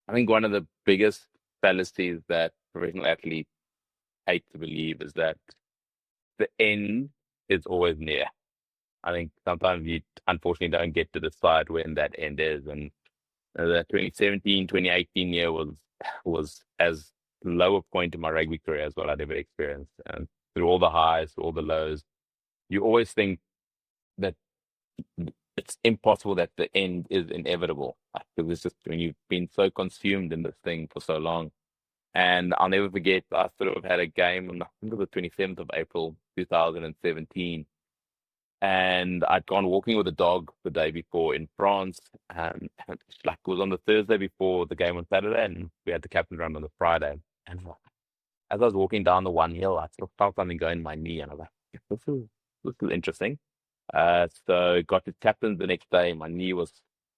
I think one of the biggest fallacies that professional athletes hate to believe is that the end is always near. I think sometimes you unfortunately don't get to decide when that end is. And the 2017, 2018 year was as low a point in my rugby career as what I'd ever experienced. And through all the highs, through all the lows, you always think that it's impossible that the end is inevitable. Because it's just when you've been so consumed in this thing for so long. And I'll never forget, I sort of had a game on, I think it was the 27th of April, 2017. And I'd gone walking with a dog the day before in France. And like it was on the Thursday before the game on Saturday, and we had the captain's run on the Friday. And as I was walking down the one hill, I sort of felt something go in my knee, and I was like, this is interesting. So got to captain's the next day. My knee was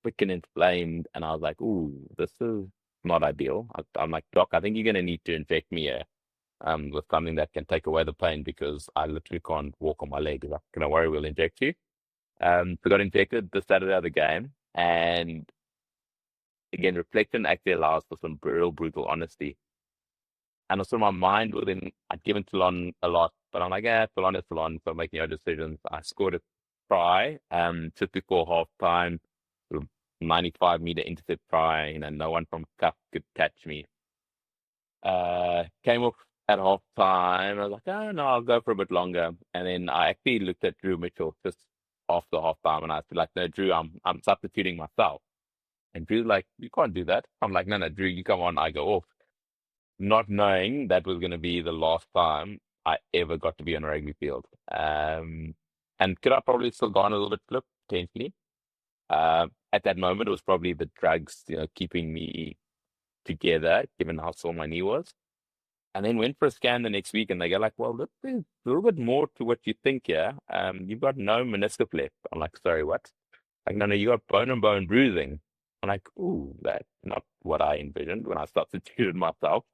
freaking inflamed, and I was like, "Ooh, this is not ideal." I'm like, "Doc, I think you're gonna need to inject me here, with something that can take away the pain because I literally can't walk on my legs." He's like, "Don't worry, we'll inject you." So got injected the Saturday of the game, and again, reflection actually allows for some real brutal honesty. And also, my mind within, I'd given Toulon a lot, but I'm like, yeah, Toulon is Toulon, so I'm making no decisions. I scored a try, just before half time, sort of 95-meter intercept try, no one from Cup could catch me. Came off at half time. I was like, oh no, I'll go for a bit longer. And then I actually looked at Drew Mitchell just after half time, and I said, like, no, Drew, I'm substituting myself. And Drew's like, you can't do that. I'm like, no, no, Drew, you come on, I go off, not knowing that was going to be the last time I ever got to be on a rugby field. And could I probably still gone a little bit flip potentially? At that moment, it was probably the drugs, keeping me together, given how sore my knee was. And then went for a scan the next week, and they go like, "Well, look, there's a little bit more to what you think here. You've got no meniscus left." I'm like, "Sorry, what?" Like, "No, no, you got bone and bone bruising." I'm like, "Ooh, that's not what I envisioned when I substituted myself."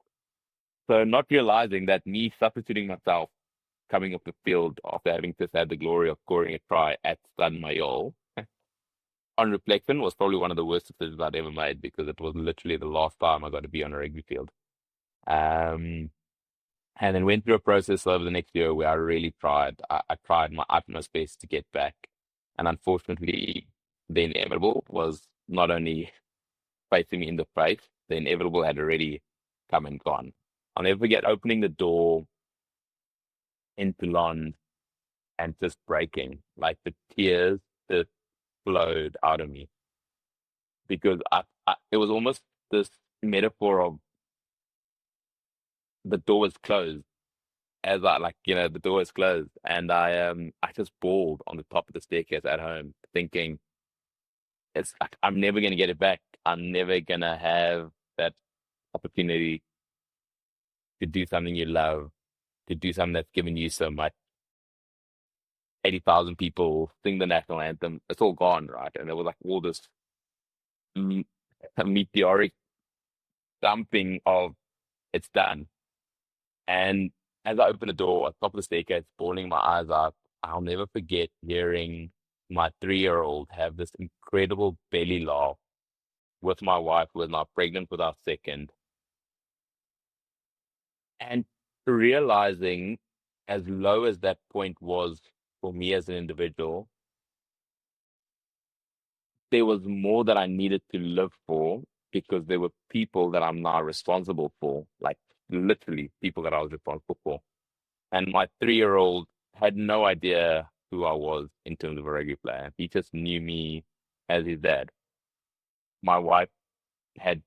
So not realizing that me substituting myself coming up the field after having just had the glory of scoring a try at Stade Mayol, on reflection, was probably one of the worst decisions I'd ever made because it was literally the last time I got to be on a rugby field. Um, and then went through a process over the next year where I really tried. I tried my utmost best to get back. And unfortunately, the inevitable was not only facing me in the face, the inevitable had already come and gone. I'll never forget opening the door in Toulon and just breaking. Like the tears just flowed out of me because it was almost this metaphor of the door was closed as the door is closed, and I just bawled on the top of the staircase at home, thinking it's like I'm never gonna get it back. I'm never gonna have that opportunity to do something you love, to do something that's given you so much. 80,000 people sing the national anthem. It's all gone, right? And there was like all this m- meteoric dumping of it's done. And as I opened the door at the top of the staircase, bawling my eyes out, I'll never forget hearing my 3-year-old have this incredible belly laugh with my wife, who was now pregnant with our second, and realizing, as low as that point was for me as an individual, there was more that I needed to live for because there were people that I'm now responsible for, like literally people that I was responsible for. And my 3-year-old had no idea who I was in terms of a rugby player. He just knew me as his dad. My wife had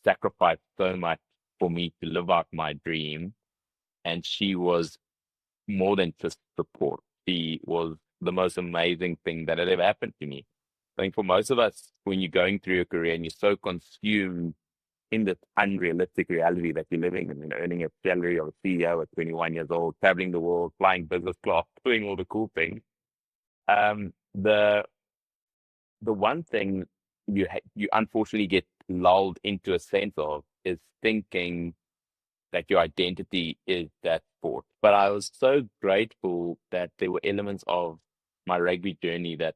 sacrificed so much for me to live out my dream, and she was more than just support. She was the most amazing thing that had ever happened to me. I think for most of us, when you're going through your career and you're so consumed in this unrealistic reality that you're living in, earning a salary of a CEO at 21 years old, traveling the world, flying business class, doing all the cool things. The one thing you unfortunately get lulled into a sense of is thinking that your identity is that sport. But I was so grateful that there were elements of my rugby journey that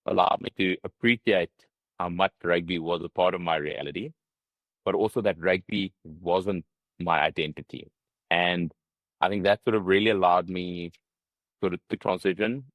allowed me to appreciate how much rugby was a part of my reality, but also that rugby wasn't my identity. And I think that sort of really allowed me sort of to transition